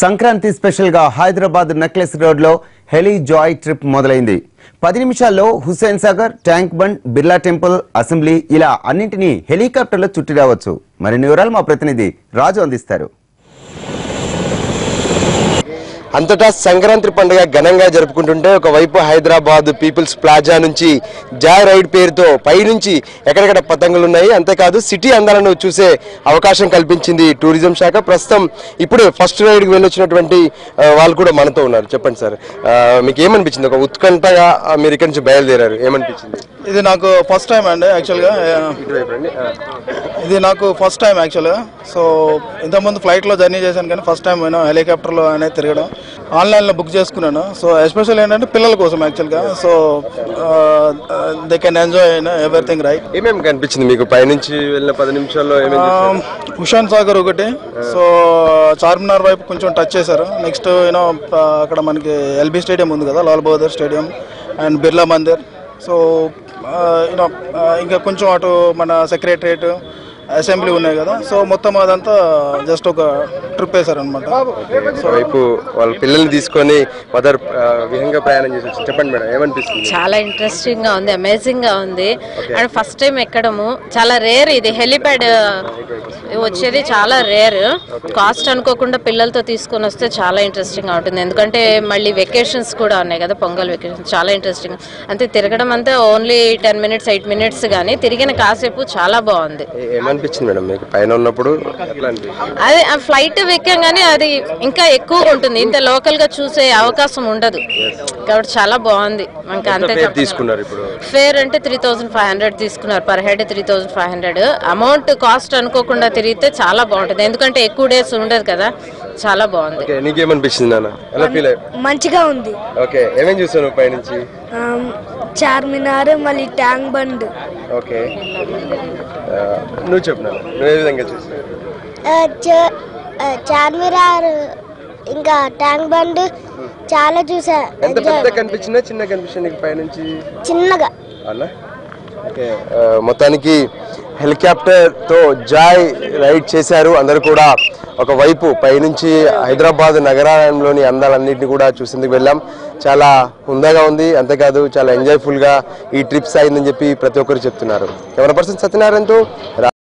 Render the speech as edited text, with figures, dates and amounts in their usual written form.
Sankranti special గా Hyderabad necklace road లో Helio Joy trip మొదలైంది. 10 నిమిషాల్లో Hussain Sagar, tank bund, Birla temple, assembly ఇలా అన్నింటినీ హెలికాప్టర్లో చుట్టి రావచ్చు. మరిన్ని వివరాలు మా ప్రతినిధి రాజు అందిస్తారు. అంతటా సంక్రాంతి పండుగ ఘనంగా జరుపుకుంటుంటే ఒకవైపు హైదరాబాద్ పీపుల్స్ ప్లాజా నుంచి జాయ్ రైడ్ పేరుతో పైనుంచి ఎక్కడెక్కడ పతంగులు ఉన్నాయి. అంతేకాదు సిటీ అందాలను చూసే అవకాశం కల్పించింది టూరిజం శాఖ. ప్రస్తుతం ఇప్పుడు ఫస్ట్ రైడ్కి వెళ్ళొచ్చినటువంటి వాళ్ళు కూడా మనతో ఉన్నారు. చెప్పండి సార్, మీకు ఏమనిపించింది? ఒక ఉత్కంఠగా మీరు ఇక్కడి నుంచి బయలుదేరారు, ఏమనిపించింది? ఇది నాకు ఫస్ట్ టైం అండి యాక్చువల్గా. ఇది నాకు ఫస్ట్ టైం యాక్చువల్గా. సో ఇంతకుముందు ఫ్లైట్లో జర్నీ చేశాను, కానీ ఫస్ట్ టైం నేను హెలికాప్టర్లో అనేది తిరగడం. ఆన్లైన్లో బుక్ చేసుకున్నాను. సో ఎస్పెషల్ ఏంటంటే పిల్లల కోసం యాక్చువల్గా. So they can enjoy everything right. ఏమేమి కనిపించింది మీకు పైనుంచి వెళ్ళిన 10 నిమిషాల్లో? హుస్సేన్ సాగర్ ఒకటి, సో చార్మినార్ వైపు కొంచెం టచ్ చేశారు. నెక్స్ట్ యూనో అక్కడ మనకి ఎల్బీ స్టేడియం ఉంది కదా, Lal Bahadur stadium and Birla Mandir. So you know ఇంకా కొంచెం అటు మన సెక్రటరియట్, అసెంబ్లీ ఉన్నాయి కదా. సో మొత్తం అదంతా జస్ట్ ఒక ట్రిప్ వేశారనమాట. సో వైపు వాళ్ళ పిల్లల్ని తీసుకొని మదర్ విహంగా ప్రయాణం చేసి చెప్పండి మేడం, ఏమనిపిస్తుంది? చాలా ఇంట్రెస్టింగ్ గా ఉంది, అమేజింగ్ గా ఉంది. అండ్ ఫస్ట్ టైం ఎక్కడము చాలా రేర్. ఇది హెలిప్యాడ్ వచ్చేది చాలా రేర్. కాస్ట్ అనుకోకుండా పిల్లలతో తీసుకొని వస్తే చాలా ఇంట్రెస్టింగ్ గా ఉంటుంది. ఎందుకంటే మళ్ళీ వెకేషన్స్ కూడా ఉన్నాయి కదా, పొంగల్ వెకేషన్స్. చాలా ఇంట్రెస్టింగ్. అంతే తిరగడం అంతా ఓన్లీ 10 minutes 8 minutes కానీ తిరిగిన కాసేపు చాలా బాగుంది. ఏమనిపించింది మేడం మీకు పైన ఉన్నప్పుడు? అదే ఆ ఫ్లైట్ ఎక్కంగానే అది ఇంకా ఎక్కువగా ఉంటుంది. ఇంత లోకల్ గా చూసే అవకాశం ఉండదు కాబట్టి చాలా బాగుంది. ఇంకా అంతే. తీసుకున్నారు ఇప్పుడు ఫేర్ అంటే 3500 తీసుకున్నారు పర్ హెడ్. 3500 అమౌంట్. కాస్ట్ అనుకోకుండా తిరిగితే చాలా బాగుంటుంది, ఎందుకంటే ఎక్కువ డేస్ ఉండదు కదా. చాలా బాగుంది. నీకేమనిపించింది నాన్న? ఎలా ఫీల్ అయ్యావు? మంచిగా ఉంది. ఓకే, ఏమేం చూసావు పైనుంచి? చార్మినార్, మళ్ళీ ట్యాంక్ బండ్. ఓకే, నువ్వు చెప్పు నాన్న, నువ్వు ఏ విధంగా చూసావు? చార్మినార్ ఇంకా ట్యాంక్ బండ్ చాలా చూసా. ఎంత పెద్ద కనిపించిందా, చిన్న కనిపించింది నీకు పైనుంచి? చిన్నగా. అలా. ఓకే, మొత్తానికి హెలికాప్టర్ తో జాయ్ రైడ్ చేశారు అందరూ కూడా. ఒకవైపు పైనుంచి హైదరాబాద్ నగరంలోని అందాలన్నింటినీ కూడా చూసేందుకు వెళ్ళాం. చాలా హుందాగా ఉంది, అంతేకాదు చాలా ఎంజాయ్ఫుల్ గా ఈ ట్రిప్ సాగిందని చెప్పి ప్రతి ఒక్కరు చెప్తున్నారు. Camera person సత్యనారాయణతో